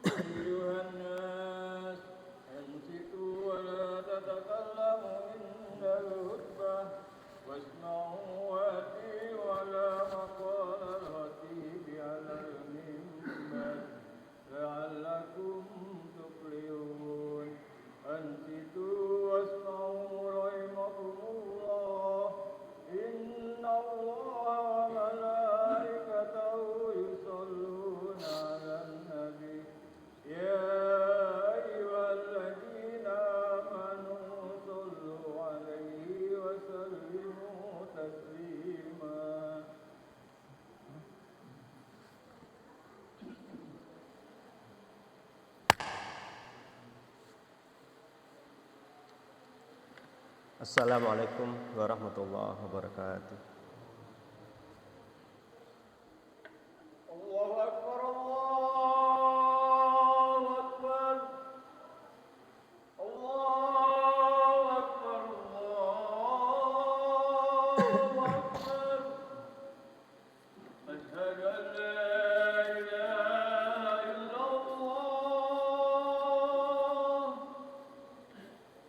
أيها الناس أنصتوا ولا تتكلموا عند الخطبة واسمعوا وأطيعوا على مقال الخطيب على المنبر لعلكم تفلحون. أنصتوا واسمعوا رحمكم الله إن الله وملائكته يصلون على النبي يا أيها الذين آمنوا صلوا عليه وسلموا تسليما. Assalamualaikum warahmatullahi wabarakatuh. الله أكبر الله أكبر الله أكبر أشهد أن لا إله إلا الله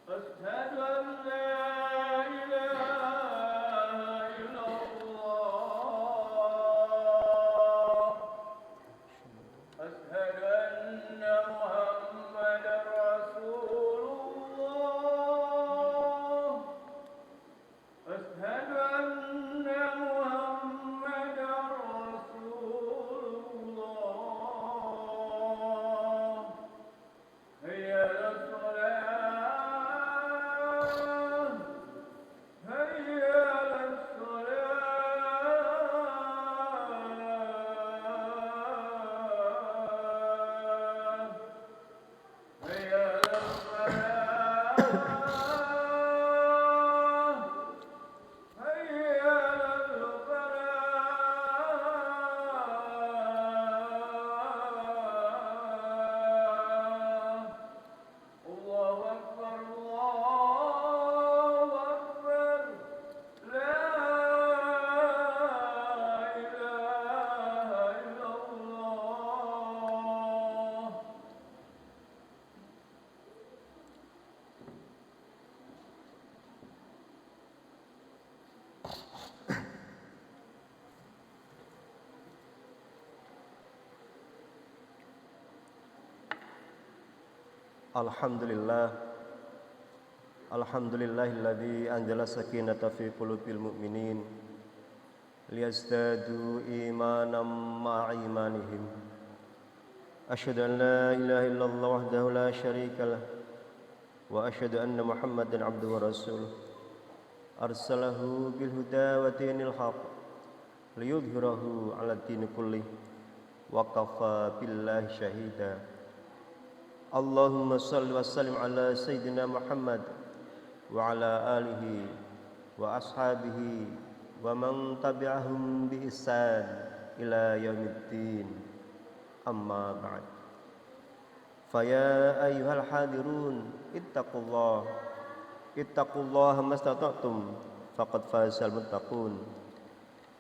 أشهد أن لا إله إلا الله أشهد أن محمدا رسول الله أشهد أن محمدا رسول الله هيا على الصلاة هيا على الصلاة هيا على الفلاح هيا على الفلاح. الله أكبر الله أكبر لا إله إلا الله. Alhamdulillahilladzi anzala sakinata fi qulubil mu'minin ليزدادوا إيمانا مع إيمانهم أشهد أن لا إله إلا الله وحده لا شريك له وأشهد أن محمدا عبده ورسوله أرسله بالهدى ودين الحق ليظهره على الدين كله وكفى بالله شهيدا اللهم صل وسلم على سيدنا محمد وعلى آله وأصحابه ومن تبعهم بإحسان إلى يوم الدين أما بعد فيا أيها الحاضرون اتقوا الله ما استطعتم فقد فاز المتقون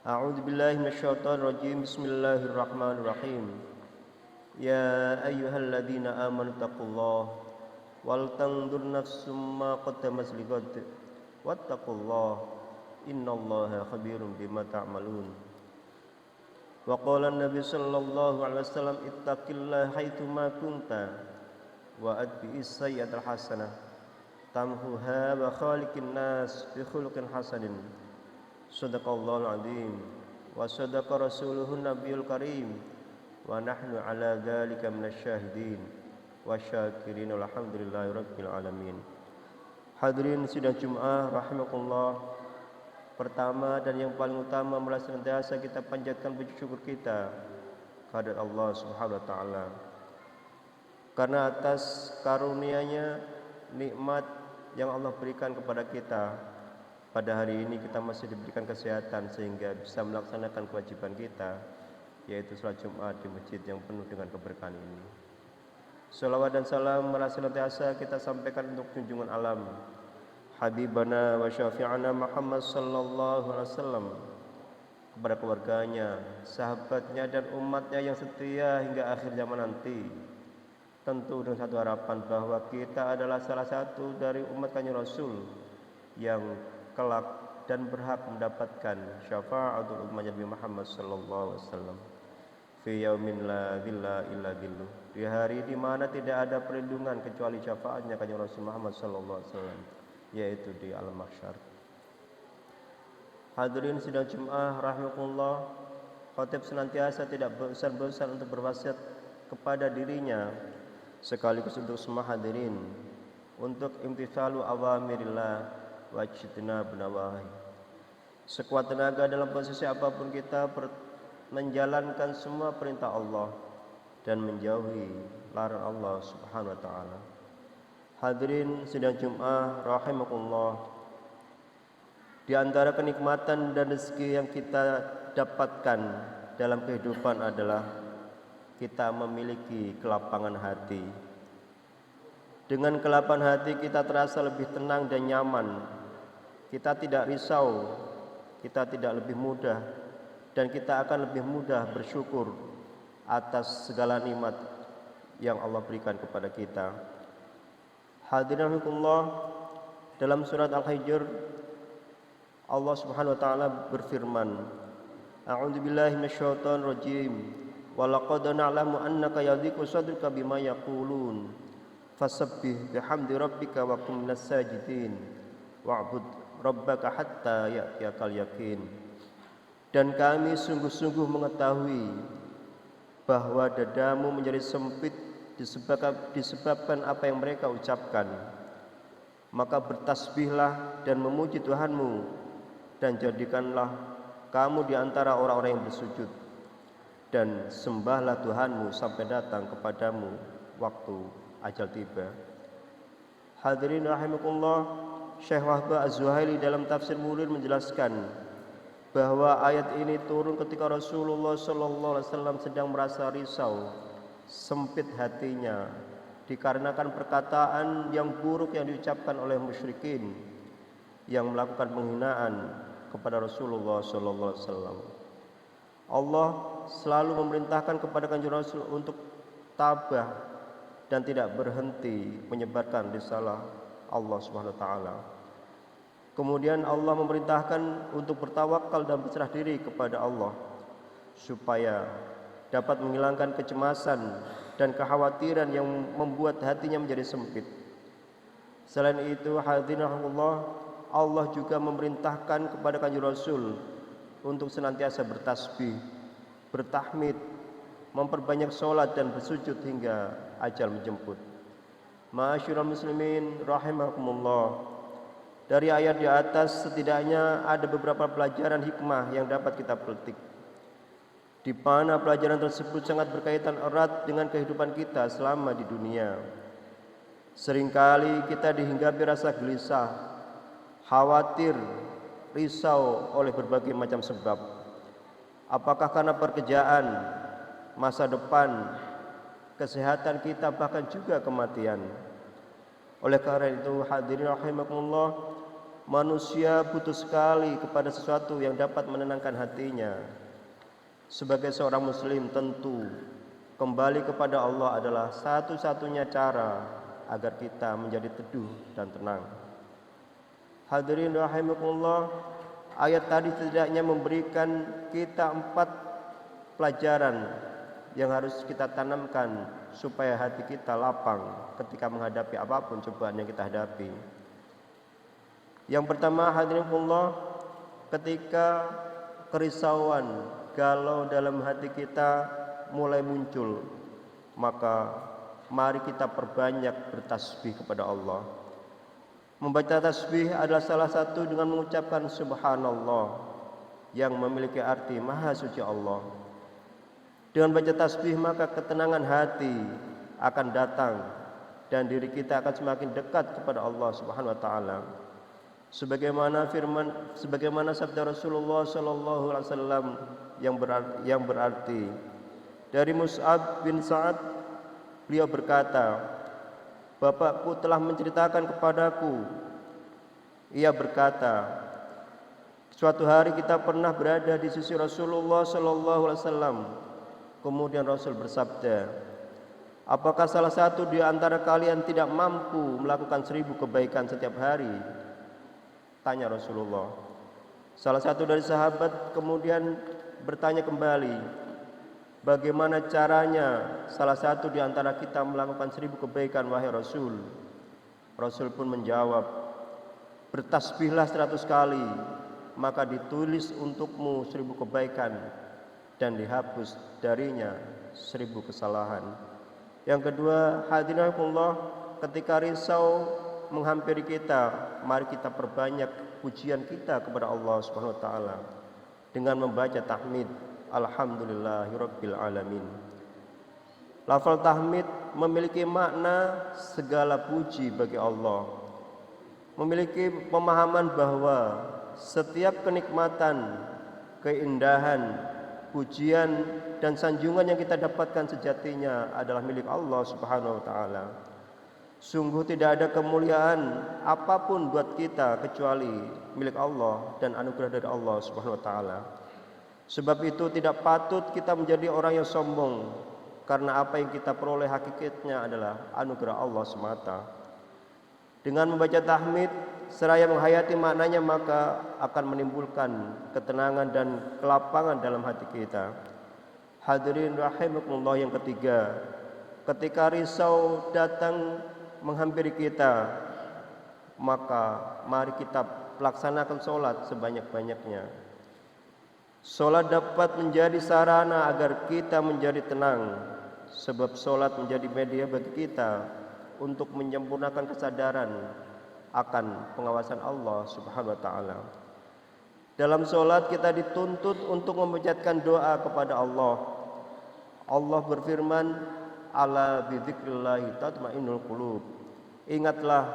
أعوذ بالله من الشيطان الرجيم بسم الله الرحمن الرحيم يا أيها الذين آمنوا اتقوا الله ولتنظر نفس ما قدمت لغد واتقوا الله إن الله خبير بما تعملون وقال النبي صلى الله عليه وسلم اتق الله حيثما كنت وأتبع السيئة الحسنة تمحها وخالق الناس بخلق حسن صدق الله العظيم وصدق رسوله النبي الكريم ونحن على ذلك من الشاهدين والشاكرين والحمد لله رب العالمين. Hadirin sidang Jumat rahimakumullah. Pertama dan yang paling utama mula senantiasa kita panjatkan puji syukur kita kehadirat Allah Subhanahu wa taala. Karena atas karunia-Nya, nikmat yang Allah berikan kepada kita, pada hari ini kita masih diberikan kesehatan sehingga bisa melaksanakan kewajiban kita, yaitu salat Jumat di masjid yang penuh dengan keberkahan ini. Salawat dan salam mula senantiasa kita sampaikan untuk junjungan alam Habibana wa syafi'ana Muhammad sallallahu alaihi wasallam, kepada keluarganya, sahabatnya dan umatnya yang setia hingga akhir zaman nanti. Tentu dengan satu harapan bahwa kita adalah salah satu dari umat Kanjeng Rasul yang kelak dan berhak mendapatkan syafaatul umat Nabi Muhammad sallallahu alaihi wasallam fi yaumin la dhilla illa dhilluh, di hari di mana tidak ada perlindungan kecuali syafaatnya Kanjeng Rasul Muhammad sallallahu alaihi wasallam, yaitu di alam mahsyar. Hadirin sidang Jumat rahimakumullah, khatib senantiasa tidak bosan-bosan untuk berwasiat kepada dirinya sekaligus untuk semua hadirin untuk imtithalu awamirillah wa ijtinabun nawahi. Sekuat tenaga dalam posisi apapun kita menjalankan semua perintah Allah dan menjauhi larangan Allah Subhanahu wa taala. Hadirin sidang Jumat rahimakumullah, di antara kenikmatan dan rezeki yang kita dapatkan dalam kehidupan adalah kita memiliki kelapangan hati. Dengan kelapangan hati kita terasa lebih tenang dan nyaman. Kita tidak risau, kita tidak lebih mudah, dan kita akan lebih mudah bersyukur atas segala nikmat yang Allah berikan kepada kita. Hadirin rahimakumullah, dalam surat Al-Hijr Allah Subhanahu wa taala berfirman, A'udzu billahi minasyaitonir rajim. Wa laqad na'lamu annaka yadhiqu sadruka bima yaqulun fasabbih bihamdi rabbika wa kum minas sajidin wa'bud rabbaka hatta ya'tiyakal yaqin. Dan kami sungguh-sungguh mengetahui bahwa dadamu menjadi sempit disebabkan apa yang mereka ucapkan. Maka bertasbihlah dan memuji Tuhanmu, dan jadikanlah kamu di antara orang-orang yang bersujud, dan sembahlah Tuhanmu sampai datang kepadamu waktu ajal tiba. Hadirin rahimakumullah, Syekh Wahbah Az-Zuhaili dalam tafsir Munir menjelaskan bahwa ayat ini turun ketika Rasulullah sallallahu alaihi wasallam sedang merasa risau, sempit hatinya dikarenakan perkataan yang buruk yang diucapkan oleh musyrikin yang melakukan penghinaan kepada Rasulullah sallallahu alaihi wasallam. Allah selalu memerintahkan kepada Kanjeng Rasul untuk tabah dan tidak berhenti menyebarkan risalah Allah Subhanahu wa taala. Kemudian Allah memerintahkan untuk bertawakal dan berserah diri kepada Allah supaya dapat menghilangkan kecemasan dan kekhawatiran yang membuat hatinya menjadi sempit. Selain itu, hadirin rahimakumullah, Allah juga memerintahkan kepada Kanjeng Rasul untuk senantiasa bertasbih, bertahmid, memperbanyak sholat dan bersujud hingga ajal menjemput. Ma'asyiral muslimin rahimakumullah. Dari ayat di atas setidaknya ada beberapa pelajaran hikmah yang dapat kita petik, di mana pelajaran tersebut sangat berkaitan erat dengan kehidupan kita selama di dunia. Seringkali kita dihinggapi rasa gelisah, khawatir, risau oleh berbagai macam sebab. Apakah karena pekerjaan, masa depan, kesehatan kita, bahkan juga kematian. Oleh karena itu, hadirin rahimakumullah, manusia butuh sekali kepada sesuatu yang dapat menenangkan hatinya. Sebagai seorang muslim, tentu kembali kepada Allah adalah satu-satunya cara agar kita menjadi teduh dan tenang. Hadirin rahimakumullah, ayat tadi setidaknya memberikan kita 4 pelajaran yang harus kita tanamkan supaya hati kita lapang ketika menghadapi apapun cobaan yang kita hadapi. Yang pertama, hadirin rahimakumullah, ketika kerisauan, galau dalam hati kita mulai muncul, maka mari kita perbanyak bertasbih kepada Allah. Membaca tasbih adalah salah satu dengan mengucapkan subhanallah yang memiliki arti maha suci Allah. Dengan baca tasbih maka ketenangan hati akan datang dan diri kita akan semakin dekat kepada Allah Subhanahu wa taala. Sebagaimana sabda Rasulullah sallallahu alaihi wasallam yang berarti dari Mus'ab bin Sa'ad, beliau berkata, Bapakku telah menceritakan kepadaku. Ia berkata, suatu hari kita pernah berada di sisi Rasulullah sallallahu alaihi wasallam. Kemudian Rasul bersabda, apakah salah satu di antara kalian tidak mampu melakukan 1000 kebaikan setiap hari? Tanya Rasulullah. Salah satu dari sahabat kemudian bertanya kembali, bagaimana caranya salah satu di antara kita melakukan 1000 kebaikan wahai Rasul? Rasul pun menjawab, bertasbihlah 100 kali, maka ditulis untukmu 1000 kebaikan dan dihapus darinya 1000 kesalahan. Yang kedua, hadirin rahimakumullah, ketika risau menghampiri kita, mari kita perbanyak pujian kita kepada Allah Subhanahu wa taala dengan membaca tahmid alhamdulillahirabbil alamin. Lafal tahmid memiliki makna segala puji bagi Allah. Memiliki pemahaman bahwa setiap kenikmatan, keindahan, pujian dan sanjungan yang kita dapatkan sejatinya adalah milik Allah Subhanahu wa taala. Sungguh tidak ada kemuliaan apapun buat kita kecuali milik Allah dan anugerah dari Allah Subhanahu wa taala. Sebab itu tidak patut kita menjadi orang yang sombong, karena apa yang kita peroleh hakikatnya adalah anugerah Allah semata. Dengan membaca tahmid seraya menghayati maknanya, maka akan menimbulkan ketenangan dan kelapangan dalam hati kita. Hadirin rahimakumullah, yang ketiga, ketika risau datang menghampiri kita, maka mari kita laksanakan sholat sebanyak-banyaknya. Sholat dapat menjadi sarana agar kita menjadi tenang, sebab sholat menjadi media bagi kita untuk menyempurnakan kesadaran akan pengawasan Allah Subhanahu wa taala. Dalam sholat kita dituntut untuk memanjatkan doa kepada Allah. Allah berfirman, ala bidzikrillah tatmainnul qulub. Ingatlah,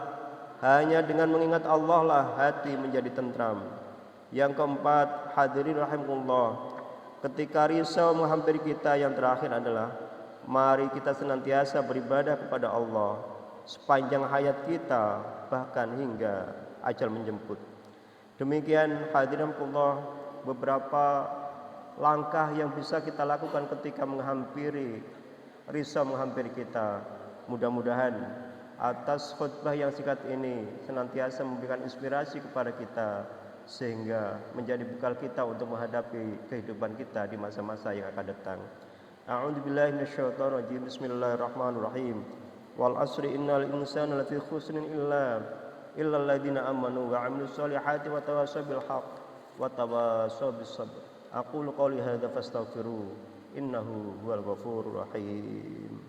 hanya dengan mengingat Allah lah hati menjadi tentram. Yang keempat, hadirin rahimakumullah, ketika risau menghampiri kita, yang terakhir adalah mari kita senantiasa beribadah kepada Allah sepanjang hayat kita, bahkan hingga ajal menjemput. Demikian hadirin rahimakumullah beberapa langkah yang bisa kita lakukan ketika risau menghampiri kita. Mudah-mudahan atas khutbah yang singkat ini senantiasa memberikan inspirasi kepada kita, sehingga menjadi bekal kita untuk menghadapi kehidupan kita di masa-masa yang akan datang. A'udzubillahi minasyaitonir rajim. Bismillahirrahmanirrahim. Wal asri innal insana lafi khusrin illa alladziina amanu wa 'amilus solihati wa tawassaw bil haqq wa tawasaw bis sabr. Aqulu qouli hadza fastaghfiruhu innahu huwal ghafurur rahim.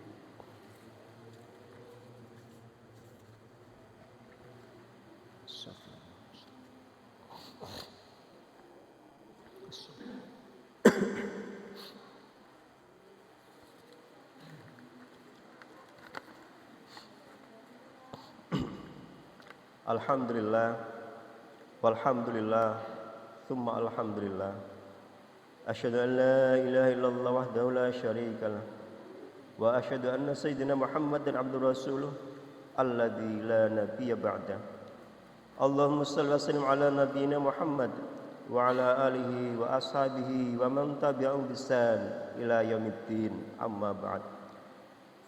Alhamdulillah walhamdulillah thumma alhamdulillah. Asyhadu an la ilaha illallah wahdahu la syarikalah wa asyhadu anna sayyidina Muhammadan abdur rasuluh alladzi la nabiyya ba'da. Allahumma shalli wa sallim ala nabiyyina Muhammad wa ala alihi wa ashabihi wa man tabi'ahum bi ihsan ila yaumiddin. Amma ba'd.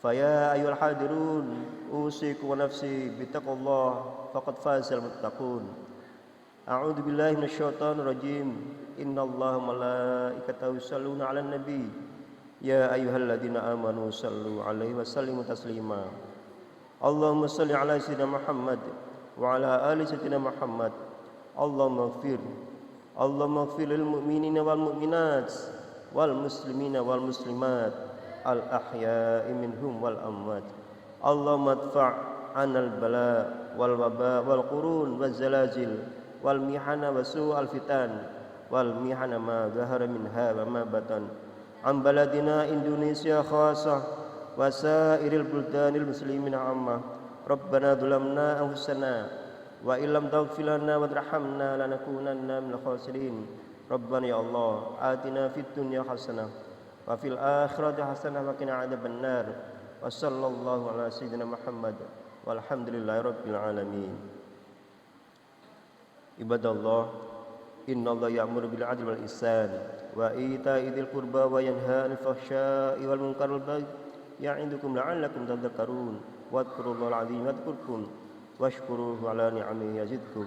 Faya ayyuhal hadirun usikum wa nafsi bittaqullah faqad fazal muttaqun. A'udzu billahi minasyaitonir rajim. Innallaha malaikatahu yusholluna 'alan nabi. Ya ayyuhalladzina amanu shallu 'alaihi wa sallimu taslima. Allahumma shalli 'ala sayyidina Muhammad wa 'ala ali sayyidina Muhammad. Allahumma ighfir lil mu'minina wal mu'minat wal muslimina wal muslimat al ahya'i minhum wal amwat. Allahumma adfa' 'anal bala wal waba wal qurun waz zalazil wal mihana wa su'al fitan wal mihana ma zahara minha wa ma batan an baladina Indonesia khassah wa sairil buldanil muslimina amma. Rabbana dhulamna anfusana wa illam taghfir lana wa tarhamna lanakunanna minal khasirin. Rabbana ya Allah atina fid dunya hasanah wa fil akhirati hasanah wa qina adzabannar. Wa sallallahu ala sayyidina Muhammad walhamdulillahi rabbil alamin. Ibadallah, innallaha ya'muru bil 'adli wal ihsan wa ita'i dzil qurba wa yanha 'anil fahsya'i wal munkari wal baghi ya'idukum la'allakum tadhakkarun. Wadhkurullahal 'azima yadhkurkum washkuruhu 'ala ni'amihi yazidkum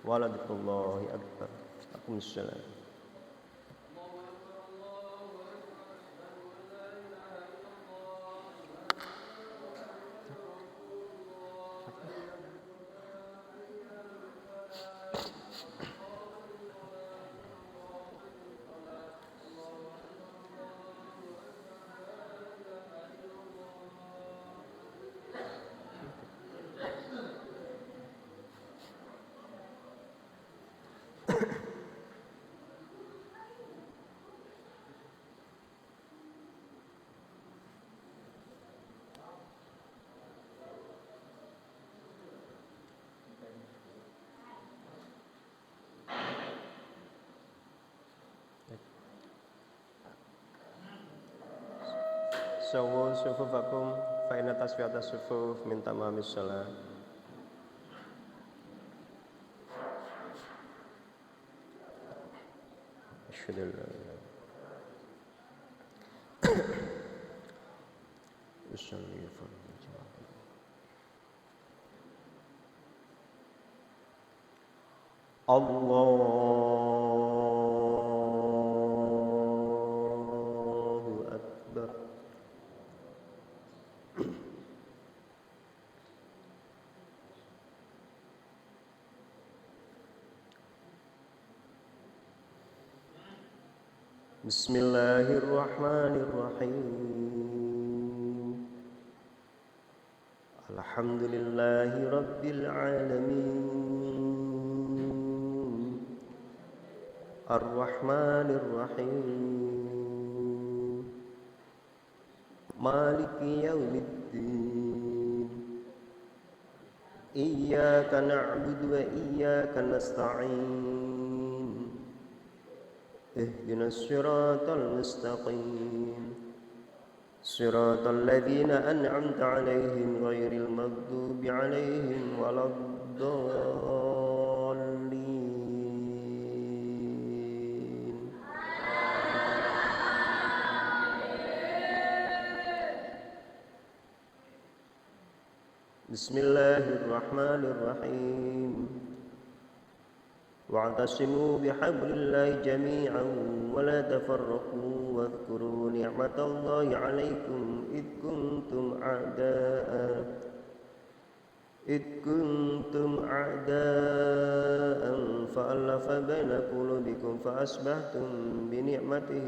wa la dzikrullahi akbar. Waalaikumsalam. Sawu sufufakum fa inna tasfiyatas sufuf min tamamis shalah. Asyhadu an la ilaha illallah. Allahu akbar. Bismillahirrahmanirrahim. Alhamdulillahi rabbil alamin. Ar-Rahmanir Rahim. Maliki yaumiddin. Iyyaka na'budu wa iyyaka nasta'in. Ihdinas siratal mustaqim. Siratal ladzina an'amta 'alaihim ghairil maghdubi 'alaihim waladdallin. Bismillahirrahmanirrahim. Wa'tasimu bihablillahi jami'an wa la tafarraqu wadhkuru ni'matallahi 'alaikum id kuntum a'da'an fa'alafa وألف بين قلوبكم فأصبحتم بنعمته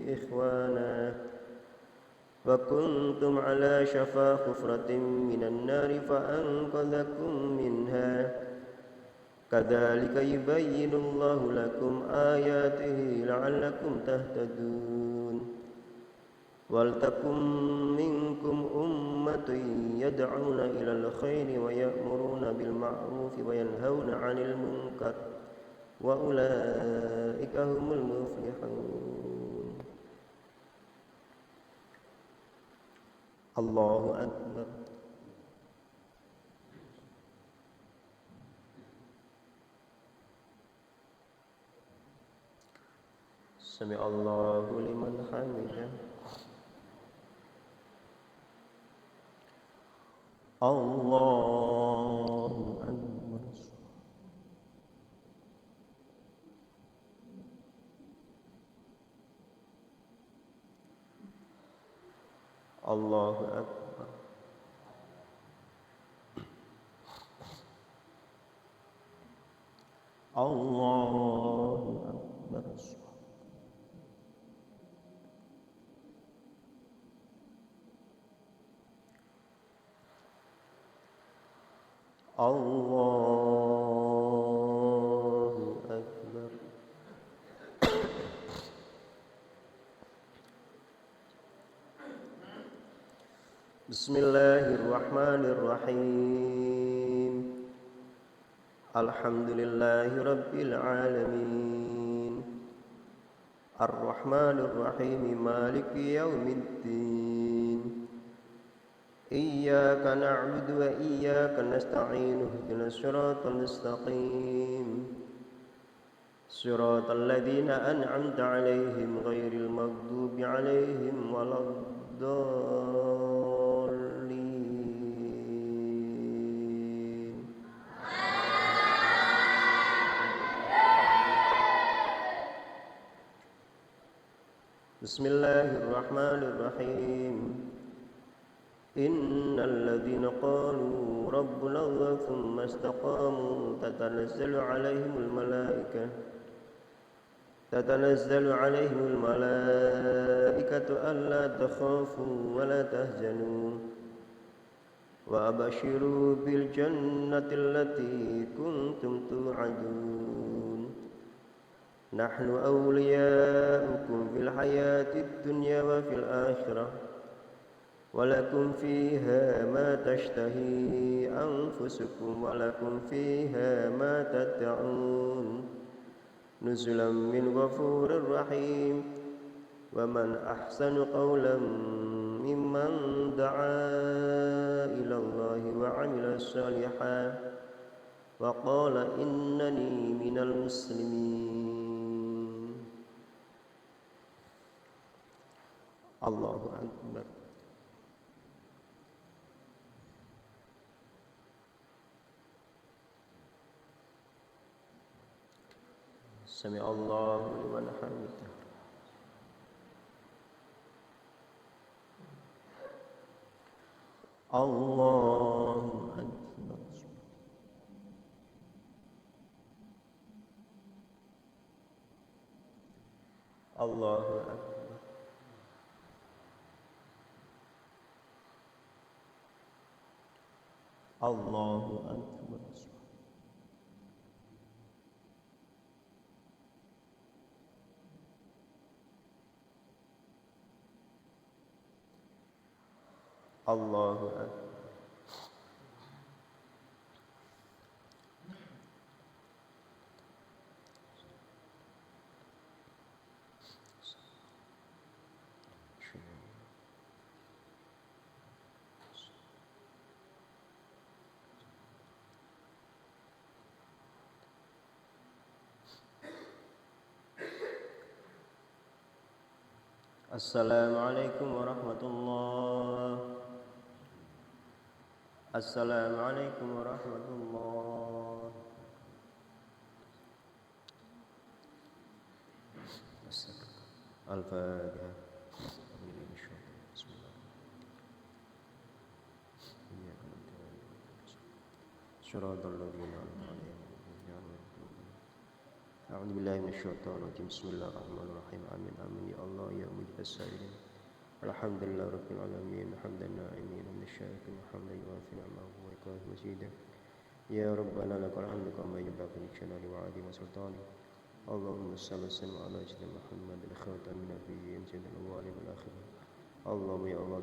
إخوانا وكنتم على شفا حفرة من النار فأنقذكم منها كذلك يبين الله لكم آياته لعلكم تهتدون ولتكن منكم أمة يدعون إلى الخير ويأمرون بالمعروف وينهون عن المنكر وأولئك هم المفلحون. الله أكبر. سمع الله لمن حمده. الله أكبر. الله أكبر. الله أكبر. الله أكبر. بسم الله الرحمن الرحيم. الحمد لله رب العالمين الرحمن الرحيم مالك يوم الدين إياك نعبد وإياك نستعين اهدنا الصراط المستقيم صراط الذين أنعمت عليهم غير المغضوب عليهم ولا الضالين. بسم الله الرحمن الرحيم. إن الذين قالوا ربنا الله ثم استقاموا تتنزل عليهم الملائكة ألا تخافوا ولا تهزنوا وأبشروا بالجنة التي كنتم توعدون نحن أولياؤكم في الحياة الدنيا وفي الآخرة ولكم فيها ما تشتهي أنفسكم ولكم فيها ما تدعون نزلا من غفور رحيم. ومن أحسن قولا ممن دعا إلى الله وعمل صالحا وقال إنني من المسلمين. الله أكبر. سمع الله لمن حمده. الله أكبر. الله أكبر. الله أكبر. الله أكبر. Assalamualaikum warahmatullahi. Assalamualaikum warahmatullahi. Al-Fatihah. Shiratal ladzina an'amta 'alaihim A'udzubillahi minasyaitonirrajim. Bismillahirrahmanirrahim. Amin amin ya Allah ya mujibas sa'ilin. Alhamdulillah rabbil alamin. Hamdan na'imin wa syakirin hamdan yuwafi ni'amahu wa yukafi mazidah. Ya Rabbana lakal hamdu kama yanbaghi li jalali wa 'azimi sultani. Allahumma shalli wa sallim ala sayyidina Muhammad al-khatamin nabiyyin sayyidil awwalin wal akhirin. Allahumma ya Allah